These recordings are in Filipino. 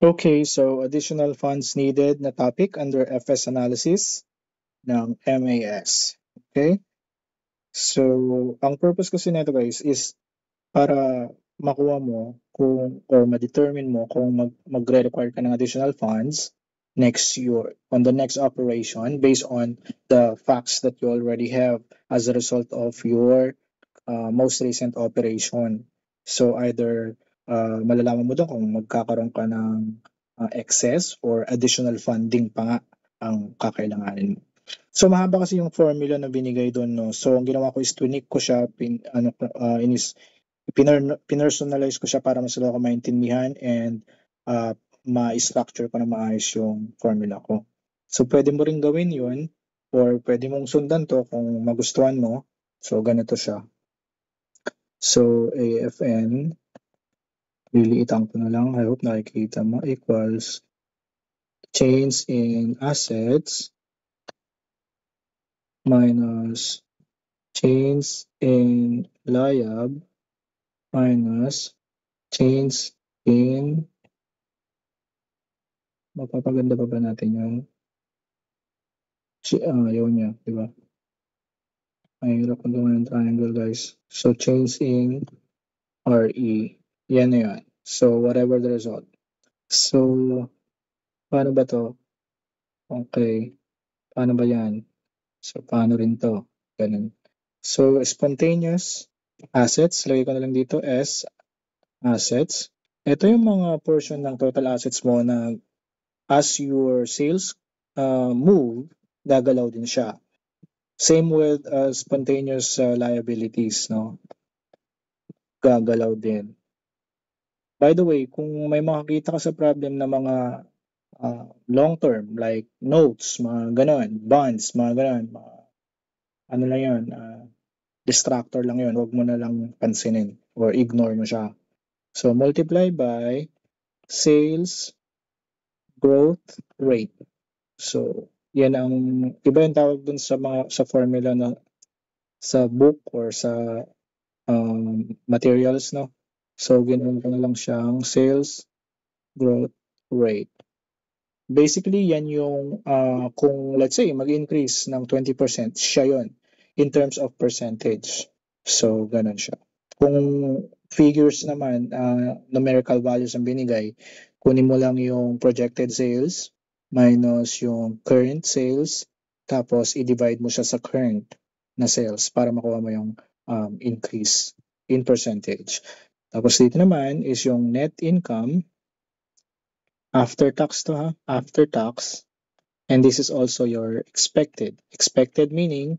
Okay, so additional funds needed na topic under FS analysis ng MAS. Okay? So, ang purpose kasi nito guys is para makuha mo kung or ma-determine mo kung magre-require ka ng additional funds next year on the next operation based on the facts that you already have as a result of your most recent operation. So either malalaman mo doon kung magkakaroon ka ng excess or additional funding pa nga ang kakailanganin mo. So mahaba kasi yung formula na binigay doon, no. So ang ginawa ko is tweak ko siya, pinersonalize ko siya para mas lalo ko maintindihan and ma-structure ko na maayos yung formula ko. So pwede mo rin gawin yun or pwede mong sundan to kung magustuhan mo. So ganito siya. So AFN, liliitan ko na lang. I hope nakikita mo, equals change in assets minus change in liab minus change in, mapapaganda pa ba natin yung yun niya, di ba? Mahirap kung gawa ng triangle, guys. So, change in RE. Yan na yan. So, whatever the result. So, paano ba to? Okay. Paano ba yan? So, paano rin to? Ganun. So, spontaneous assets. Lagay ko na lang dito S, assets. Ito yung mga portion ng total assets mo na as your sales move, gagalaw din siya. Same with spontaneous liabilities, no? Gagalaw din. By the way, kung may makakita ka sa problem na mga long term like notes, mga ganon, bonds, mga ganon, mga, ano lang yun, distractor lang yun, huwag mo na lang pansinin or ignore mo siya. So multiply by sales growth rate. So yan ang iba yung tawag dun sa mga sa formula na sa book or sa materials, no? So ginawa ko na lang siyang sales growth rate. Basically, yan yung kung let's say mag-increase ng 20%, siya yon in terms of percentage. So, ganun siya. Kung figures naman, numerical values ang binigay, kunin mo lang yung projected sales minus yung current sales, tapos i-divide mo siya sa current na sales para makuha mo yung increase in percentage. Tapos dito naman is yung net income after tax to, ha? After tax. And this is also your expected. Expected meaning,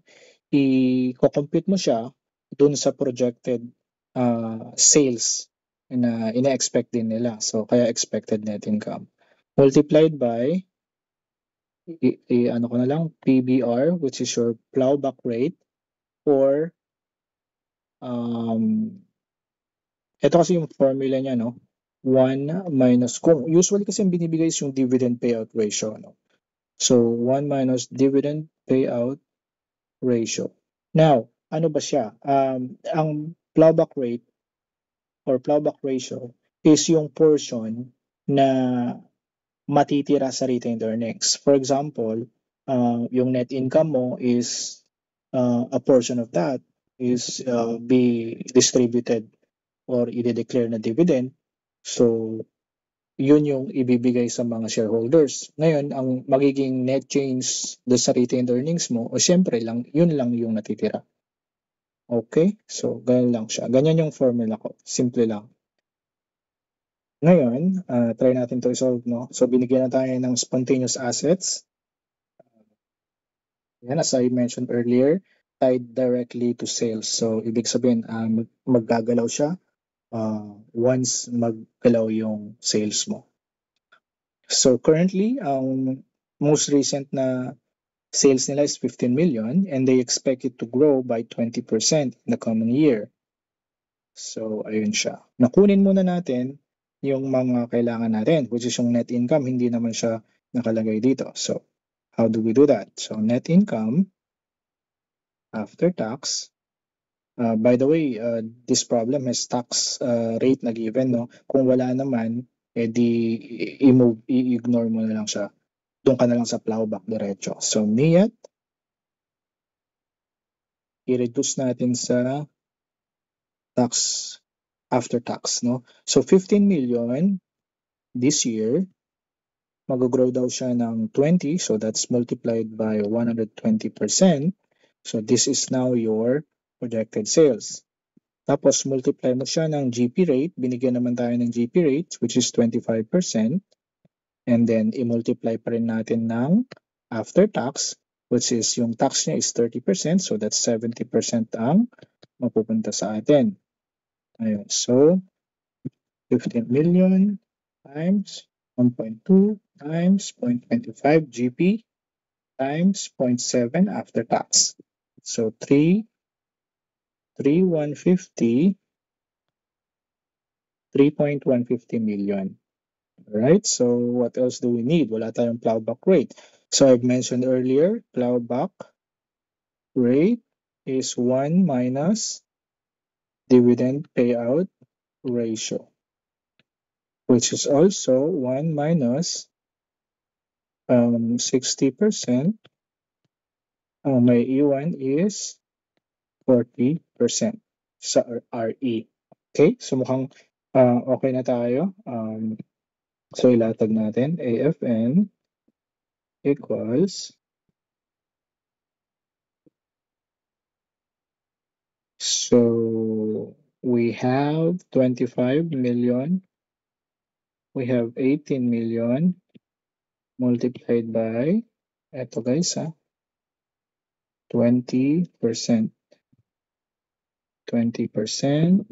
i-compute mo siya dun sa projected sales na ina-expect din nila. So, kaya expected net income. Multiplied by, ano ko na lang, PBR, which is your plowback rate, or, ito kasi yung formula niya, no? 1 minus, kung usually kasi ang binibigay is yung dividend payout ratio, no? So, 1 minus dividend payout ratio. Now, ano ba siya? Ang plowback rate or plowback ratio is yung portion na matitira sa retained earnings. For example, yung net income mo is a portion of that is be distributed or i-declare na dividend. So, yun yung ibibigay sa mga shareholders. Ngayon, ang magiging net change doon sa retained earnings mo, o siyempre lang, yun lang yung natitira. Okay? So, ganyan lang siya. Ganyan yung formula ko. Simple lang. Ngayon, try natin to i-solve, no? So, binigyan na tayo ng spontaneous assets. Yan, as I mentioned earlier, tied directly to sales. So, ibig sabihin, maggagalaw siya once maggalaw yung sales mo. So, currently, ang most recent na sales nila is 15 million and they expect it to grow by 20% in the coming year. So, ayun siya. Nakunin muna natin yung mga kailangan natin, which is yung net income. Hindi naman siya nakalagay dito. So, how do we do that? So, net income after tax. By the way, this problem has tax rate na given, no? Kung wala naman, i-ignore mo na lang siya. Doon ka na lang sa plowback diretso. So, NIAT, i-reduce natin sa tax after tax, no? So, 15 million this year, mag-grow daw siya ng 20, so that's multiplied by 120%. So, this is now your projected sales. Tapos, multiply mo siya ng GP rate. Binigyan naman tayo ng GP rate, which is 25%. And then, i-multiply pa rin natin ng after tax, which is yung tax niya is 30%. So, that's 70% ang mapupunta sa atin. Ayun. So, 15 million times 1.2 times 0.25 GP times 0.7 after tax. So, 3.150 million. Alright, so what else do we need? Wala tayong plowback rate. So I've mentioned earlier, plowback rate is 1 minus dividend payout ratio, which is also 1 minus 60%. May iwan is 40% sa RE. Okay, so mukhang okay na tayo. So ilatag natin AFN equals, so we have 25 million, we have 18 million multiplied by, eto guys 20%. 20%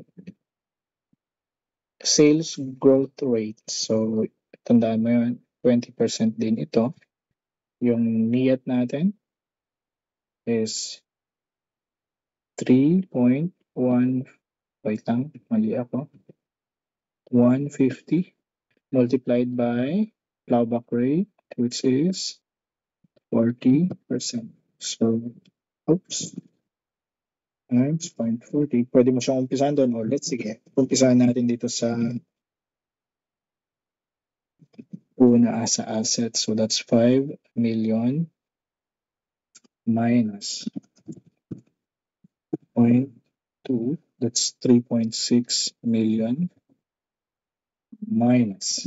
sales growth rate. So tandaan mo yun, 20% din ito. Yung niyat natin is 3.1, wait lang, mali ako, 150 multiplied by plowback rate, which is 40%. So, oops, times 0.40. Pwede mo siyang umpisahan doon ulit. Sige, umpisahan natin dito sa una sa assets. So, that's 5 million minus 0.2. That's 3.6 million minus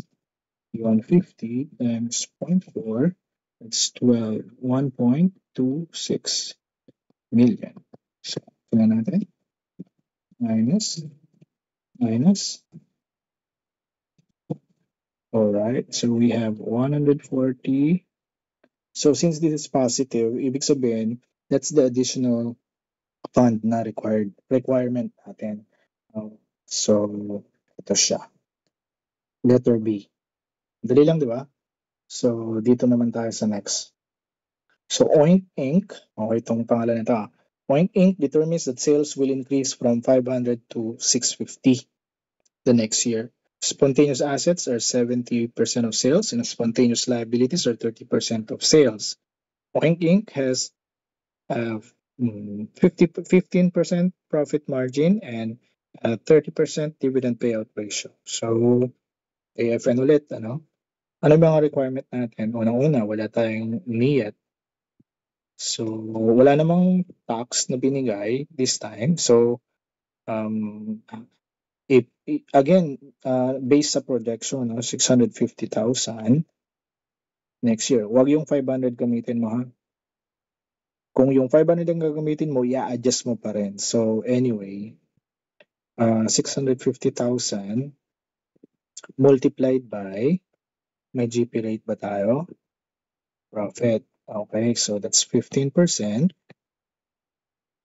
150 times 0.4. That's 1.26 million. So, tingnan natin. Minus. All right, so we have 140. So since this is positive, ibig sabihin, that's the additional fund na requirement natin. So, ito siya. Letter B. Dali lang, di ba? So, dito naman tayo sa next. So, Oink Inc. Okay, itong pangalan nito. Oink Inc. determines that sales will increase from 500 to 650 the next year. Spontaneous assets are 70% of sales and spontaneous liabilities are 30% of sales. Oink Inc. has 15% profit margin and 30% dividend payout ratio. So, AFN ulit, ano? Ano ba ang requirement natin? Unang-una, wala tayong NIAT. So, wala namang tax na binigay this time. So, again, based sa projection, 650,000 next year. Huwag yung 500 gamitin mo, ha? Kung yung 500 ang gagamitin mo, i-adjust mo pa rin. So, anyway, 650,000 multiplied by, may GP rate ba tayo? Profit. Okay, so that's 15%.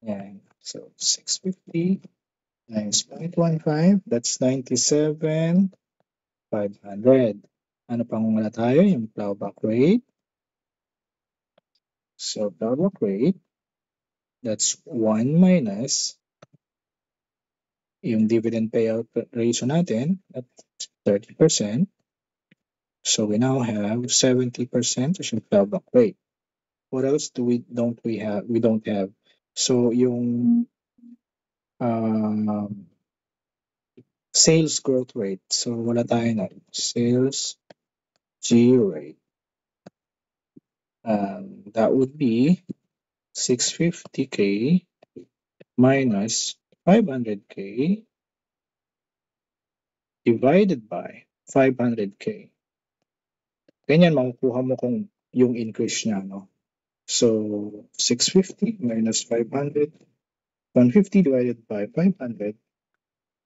Yan. So, 650 times 0.15, that's 97,500. Ano pang wala tayo? Yung plowback rate. So, plowback rate, that's 1 minus yung dividend payout ratio natin at 30%. So, we now have 70% as yung plowback rate. What else we don't have? So, yung Sales growth rate. So wala tayo na. Sales G rate. That would be 650K minus 500K divided by 500K. Ganyan makukuha mo kung yung increase niya, no? So 650 minus 500, 150 divided by 500,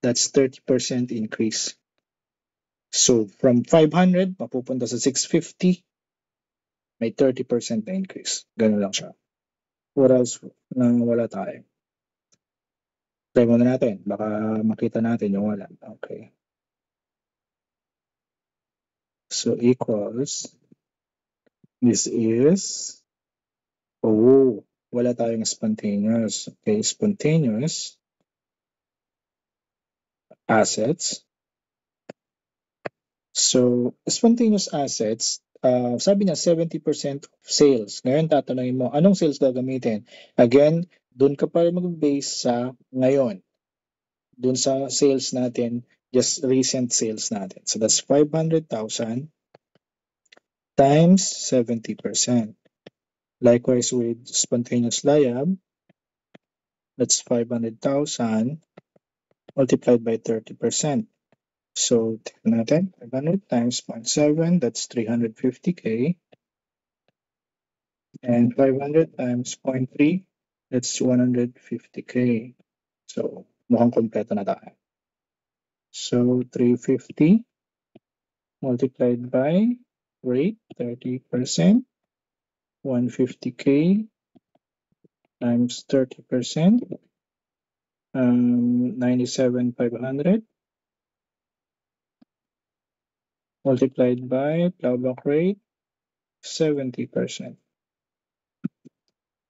that's 30% increase. So from 500 mapupunta sa 650, may 30% na increase. Ganun lang siya. What else na wala tayo? Try muna natin. Baka makita natin yung wala. Okay. So equals, this is, wala tayong spontaneous. Okay, spontaneous assets. So spontaneous assets, sabi niya 70% of sales. Ngayon tatanungin mo, anong sales gagamitin? Again, doon ka pa rin mag-base sa ngayon. Doon sa sales natin, just recent sales natin. So that's 500,000 times 70%. Likewise with spontaneous LIAB, that's 500,000 multiplied by 30%. So, tignan natin, 500 times 0.7, that's 350K. And 500 times 0.3, that's 150K. So, mukhang kompleto na tayo. So, 350 multiplied by rate, 30%, 150K times 30%, 97,500 multiplied by plowback rate, 70%.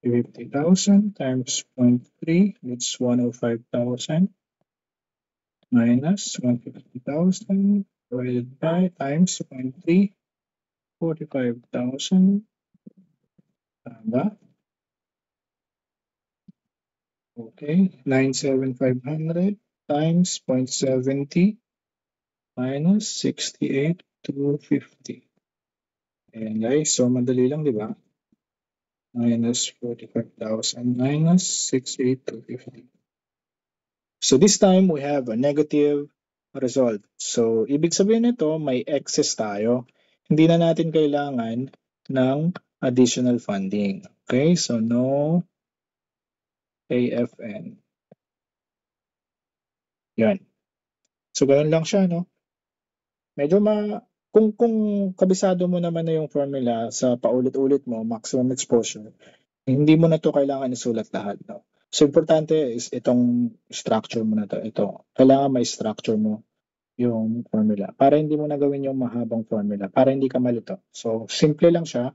50,000 times 0.3, that's 105,000 minus 150,000 divided by times 0.3, 45,000. Tama. Okay, 97,500 times 0.70 minus 68,250. Ayan guys, so madali lang, di ba? Minus 45,000 minus 68,250. So this time we have a negative result. So ibig sabihin nito may excess tayo. Hindi na natin kailangan ng additional funding. Okay, so no AFN. Yan. So ganun lang siya, no? Medyo kung kabisado mo naman na yung formula sa paulit-ulit mo, maximum exposure, hindi mo na to kailangan isulat lahat, no? So importante is itong structure mo na to. Ito, kailangan may structure mo yung formula para hindi mo na gawin yung mahabang formula para hindi ka malito. So simple lang siya.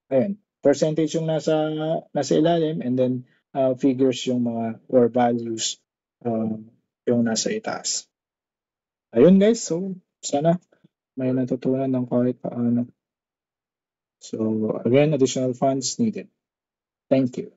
Ayun, percentage yung nasa ilalim and then figures yung mga or values yung nasa itaas. Ayun guys, so sana may natutunan ng kahit paano. So again, additional funds needed. Thank you.